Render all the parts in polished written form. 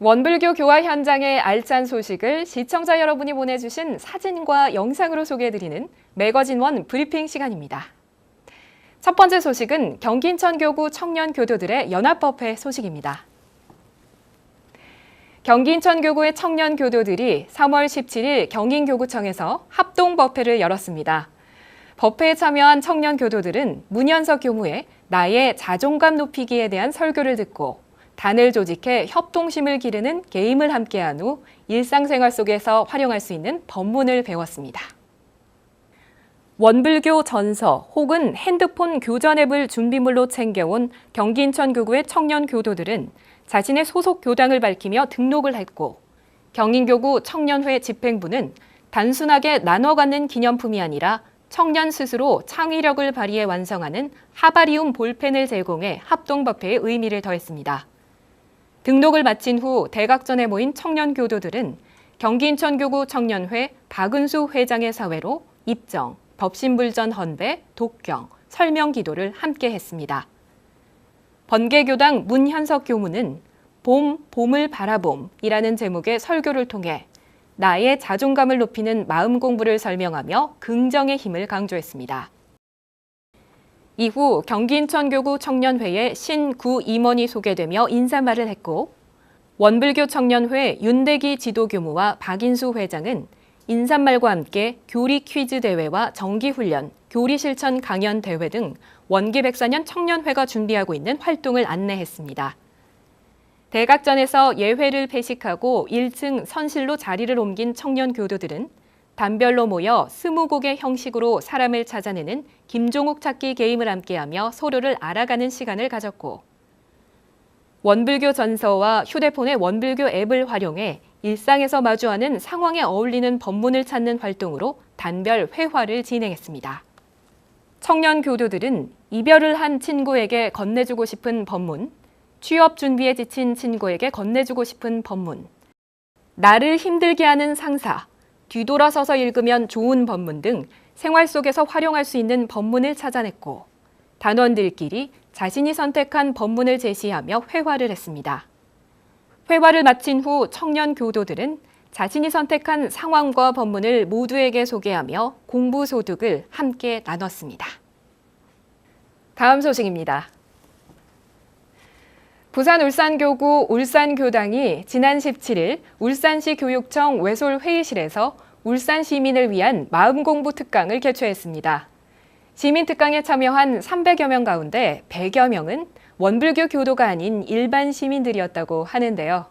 원불교 교화 현장의 알찬 소식을 시청자 여러분이 보내주신 사진과 영상으로 소개해드리는 매거진원 브리핑 시간입니다. 첫 번째 소식은 경기 인천교구 청년교도들의 연합법회 소식입니다. 경기 인천교구의 청년교도들이 3월 17일 경인교구청에서 합동법회를 열었습니다. 법회에 참여한 청년교도들은 문현석 교무의 나의 자존감 높이기에 대한 설교를 듣고 단을 조직해 협동심을 기르는 게임을 함께한 후 일상생활 속에서 활용할 수 있는 법문을 배웠습니다. 원불교 전서 혹은 핸드폰 교전 앱을 준비물로 챙겨온 경기 인천교구의 청년교도들은 자신의 소속 교당을 밝히며 등록을 했고, 경인교구 청년회 집행부는 단순하게 나눠 갖는 기념품이 아니라 청년 스스로 창의력을 발휘해 완성하는 하바리움 볼펜을 제공해 합동법회의 의미를 더했습니다. 등록을 마친 후 대각전에 모인 청년교도들은 경기 인천교구 청년회 박은수 회장의 사회로 입정, 법신불전 헌배, 독경, 설명기도를 함께 했습니다. 번개교당 문현석 교무는 봄을 바라봄이라는 제목의 설교를 통해 나의 자존감을 높이는 마음 공부를 설명하며 긍정의 힘을 강조했습니다. 이후 경기 인천교구 청년회의 신구 임원이 소개되며 인사말을 했고, 원불교 청년회 윤대기 지도교무와 박인수 회장은 인사말과 함께 교리 퀴즈 대회와 정기훈련, 교리 실천 강연 대회 등 원기 104년 청년회가 준비하고 있는 활동을 안내했습니다. 대각전에서 예회를 폐식하고 1층 선실로 자리를 옮긴 청년교도들은 단별로 모여 스무고개 형식으로 사람을 찾아내는 김종욱 찾기 게임을 함께하며 서로를 알아가는 시간을 가졌고, 원불교 전서와 휴대폰의 원불교 앱을 활용해 일상에서 마주하는 상황에 어울리는 법문을 찾는 활동으로 단별 회화를 진행했습니다. 청년 교도들은 이별을 한 친구에게 건네주고 싶은 법문, 취업 준비에 지친 친구에게 건네주고 싶은 법문, 나를 힘들게 하는 상사, 뒤돌아서서 읽으면 좋은 법문 등 생활 속에서 활용할 수 있는 법문을 찾아냈고, 단원들끼리 자신이 선택한 법문을 제시하며 회화를 했습니다. 회화를 마친 후 청년 교도들은 자신이 선택한 상황과 법문을 모두에게 소개하며 공부 소득을 함께 나눴습니다. 다음 소식입니다. 부산 울산교구 울산교당이 지난 17일 울산시 교육청 외솔 회의실에서 울산 시민을 위한 마음공부 특강을 개최했습니다. 시민 특강에 참여한 300여 명 가운데 100여 명은 원불교 교도가 아닌 일반 시민들이었다고 하는데요.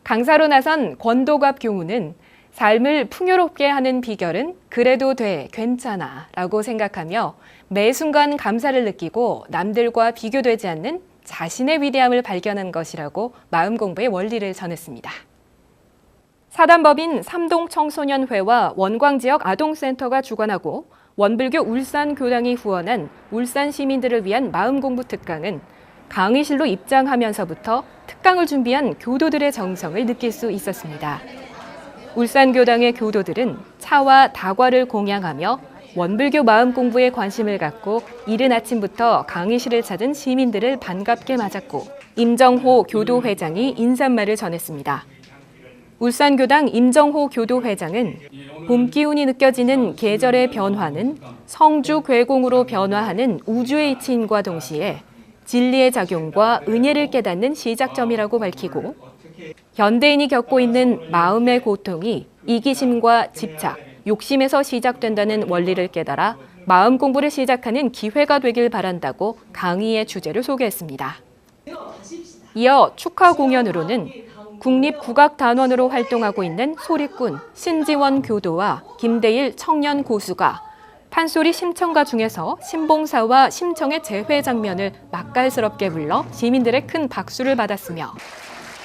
강사로 나선 권도갑 교무는 삶을 풍요롭게 하는 비결은 그래도 돼, 괜찮아 라고 생각하며 매 순간 감사를 느끼고 남들과 비교되지 않는 자신의 위대함을 발견한 것이라고 마음공부의 원리를 전했습니다. 사단법인 삼동청소년회와 원광지역 아동센터가 주관하고 원불교 울산교당이 후원한 울산 시민들을 위한 마음공부 특강은 강의실로 입장하면서부터 특강을 준비한 교도들의 정성을 느낄 수 있었습니다. 울산교당의 교도들은 차와 다과를 공양하며 원불교 마음 공부에 관심을 갖고 이른 아침부터 강의실을 찾은 시민들을 반갑게 맞았고, 임정호 교도회장이 인사말을 전했습니다. 울산교당 임정호 교도회장은 봄 기운이 느껴지는 계절의 변화는 성주 괴공으로 변화하는 우주의 이치인과 동시에 진리의 작용과 은혜를 깨닫는 시작점이라고 밝히고, 현대인이 겪고 있는 마음의 고통이 이기심과 집착, 욕심에서 시작된다는 원리를 깨달아 마음 공부를 시작하는 기회가 되길 바란다고 강의의 주제를 소개했습니다. 이어 축하 공연으로는 국립국악단원으로 활동하고 있는 소리꾼 신지원 교도와 김대일 청년 고수가 판소리 심청가 중에서 신봉사와 심청의 재회 장면을 맛깔스럽게 불러 시민들의 큰 박수를 받았으며,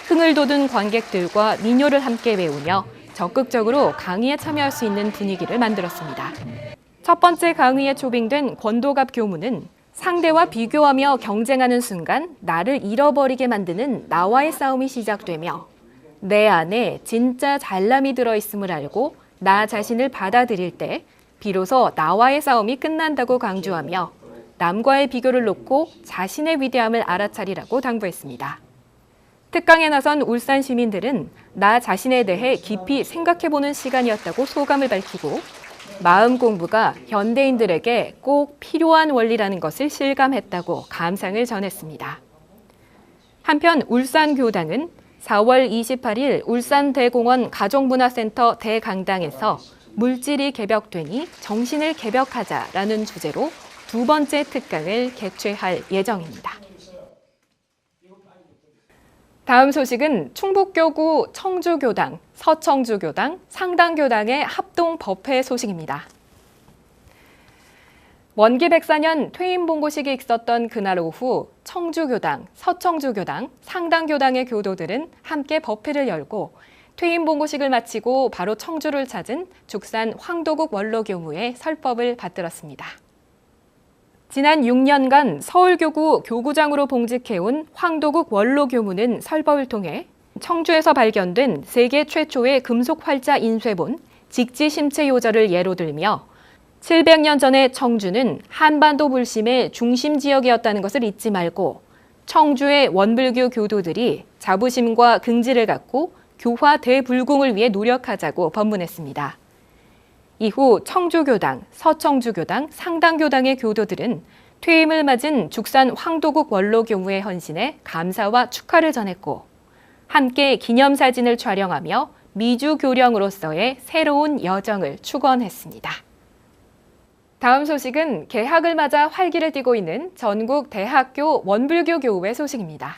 흥을 돋운 관객들과 민요를 함께 배우며 적극적으로 강의에 참여할 수 있는 분위기를 만들었습니다. 첫 번째 강의에 초빙된 권도갑 교무는 상대와 비교하며 경쟁하는 순간 나를 잃어버리게 만드는 나와의 싸움이 시작되며, 내 안에 진짜 잘남이 들어있음을 알고 나 자신을 받아들일 때 비로소 나와의 싸움이 끝난다고 강조하며 남과의 비교를 놓고 자신의 위대함을 알아차리라고 당부했습니다. 특강에 나선 울산 시민들은 나 자신에 대해 깊이 생각해보는 시간이었다고 소감을 밝히고 마음 공부가 현대인들에게 꼭 필요한 원리라는 것을 실감했다고 감상을 전했습니다. 한편 울산교당은 4월 28일 울산대공원 가족문화센터 대강당에서 물질이 개벽되니 정신을 개벽하자라는 주제로 두 번째 특강을 개최할 예정입니다. 다음 소식은 충북교구 청주교당, 서청주교당, 상당교당의 합동 법회 소식입니다. 원기 104년 퇴임 봉고식이 있었던 그날 오후 청주교당, 서청주교당, 상당교당의 교도들은 함께 법회를 열고 퇴임 봉고식을 마치고 바로 청주를 찾은 죽산 황도국 원로교무에 설법을 받들었습니다. 지난 6년간 서울교구 교구장으로 봉직해온 황도국 원로교무는 설법을 통해 청주에서 발견된 세계 최초의 금속 활자 인쇄본 직지심체요절을 예로 들며 700년 전의 청주는 한반도 불심의 중심 지역이었다는 것을 잊지 말고 청주의 원불교 교도들이 자부심과 긍지를 갖고 교화 대불공을 위해 노력하자고 법문했습니다. 이후 청주교당, 서청주교당, 상당교당의 교도들은 퇴임을 맞은 죽산 황도국 원로교무의 헌신에 감사와 축하를 전했고 함께 기념사진을 촬영하며 미주교령으로서의 새로운 여정을 축원했습니다. 다음 소식은 개학을 맞아 활기를 띠고 있는 전국 대학교 원불교 교우회 소식입니다.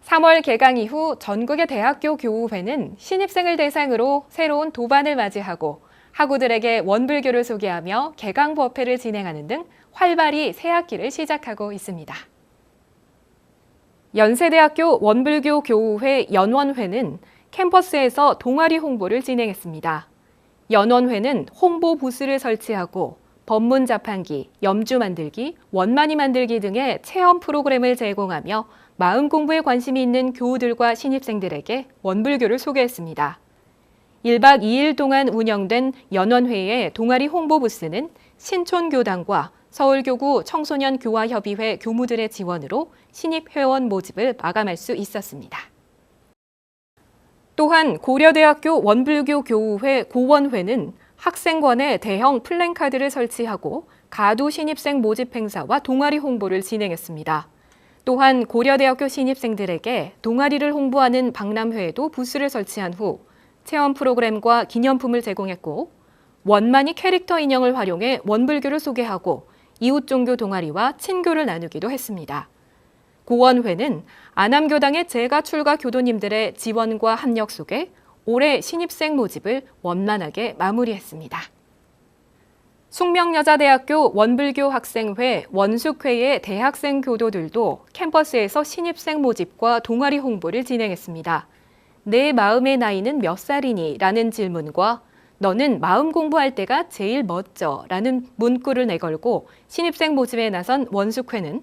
3월 개강 이후 전국의 대학교 교우회는 신입생을 대상으로 새로운 도반을 맞이하고 학우들에게 원불교를 소개하며 개강 법회를 진행하는 등 활발히 새 학기를 시작하고 있습니다. 연세대학교 원불교 교우회 연원회는 캠퍼스에서 동아리 홍보를 진행했습니다. 연원회는 홍보 부스를 설치하고 법문 자판기, 염주 만들기, 원마니 만들기 등의 체험 프로그램을 제공하며 마음 공부에 관심이 있는 교우들과 신입생들에게 원불교를 소개했습니다. 1박 2일 동안 운영된 연원회의 동아리 홍보 부스는 신촌교당과 서울교구 청소년교화협의회 교무들의 지원으로 신입회원 모집을 마감할 수 있었습니다. 또한 고려대학교 원불교 교우회 고원회는 학생관에 대형 플랜카드를 설치하고 가두 신입생 모집 행사와 동아리 홍보를 진행했습니다. 또한 고려대학교 신입생들에게 동아리를 홍보하는 박람회에도 부스를 설치한 후 체험 프로그램과 기념품을 제공했고 원만이 캐릭터 인형을 활용해 원불교를 소개하고 이웃종교 동아리와 친교를 나누기도 했습니다. 고원회는 안암교당의 재가 출가 교도님들의 지원과 합력 속에 올해 신입생 모집을 원만하게 마무리했습니다. 숙명여자대학교 원불교 학생회 원숙회의 대학생 교도들도 캠퍼스에서 신입생 모집과 동아리 홍보를 진행했습니다. 내 마음의 나이는 몇 살이니? 라는 질문과 너는 마음 공부할 때가 제일 멋져? 라는 문구를 내걸고 신입생 모집에 나선 원숙회는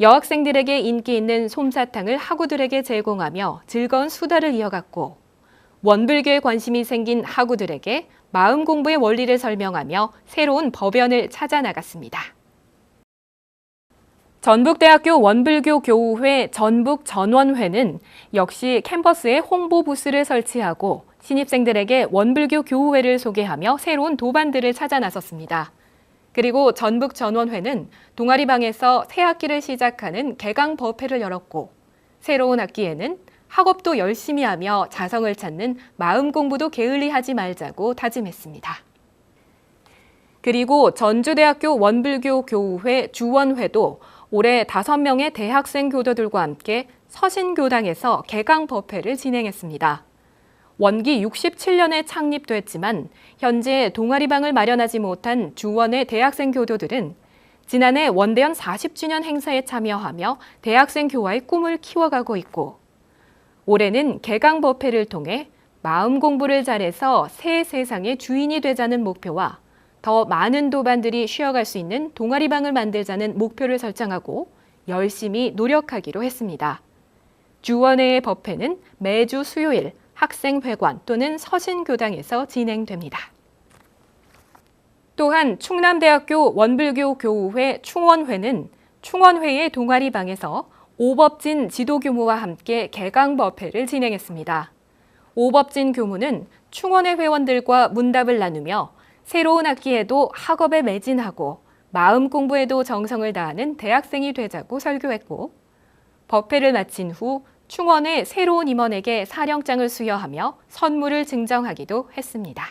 여학생들에게 인기 있는 솜사탕을 학우들에게 제공하며 즐거운 수다를 이어갔고 원불교에 관심이 생긴 학우들에게 마음 공부의 원리를 설명하며 새로운 법연을 찾아 나갔습니다. 전북대학교 원불교 교우회 전북전원회는 역시 캠퍼스에 홍보 부스를 설치하고 신입생들에게 원불교 교우회를 소개하며 새로운 도반들을 찾아 나섰습니다. 그리고 전북전원회는 동아리방에서 새 학기를 시작하는 개강 법회를 열었고 새로운 학기에는 학업도 열심히 하며 자성을 찾는 마음 공부도 게을리하지 말자고 다짐했습니다. 그리고 전주대학교 원불교 교우회 주원회도 올해 5명의 대학생 교도들과 함께 서신교당에서 개강 법회를 진행했습니다. 원기 67년에 창립됐지만 현재 동아리방을 마련하지 못한 주원의 대학생 교도들은 지난해 원대연 40주년 행사에 참여하며 대학생 교화의 꿈을 키워가고 있고 올해는 개강 법회를 통해 마음 공부를 잘해서 새 세상의 주인이 되자는 목표와 더 많은 도반들이 쉬어갈 수 있는 동아리방을 만들자는 목표를 설정하고 열심히 노력하기로 했습니다. 주원회의 법회는 매주 수요일 학생회관 또는 서신교당에서 진행됩니다. 또한 충남대학교 원불교 교우회 충원회는 충원회의 동아리방에서 오법진 지도교무와 함께 개강법회를 진행했습니다. 오법진 교무는 충원회 회원들과 문답을 나누며 새로운 학기에도 학업에 매진하고 마음 공부에도 정성을 다하는 대학생이 되자고 설교했고, 법회를 마친 후 충원회 새로운 임원에게 사령장을 수여하며 선물을 증정하기도 했습니다.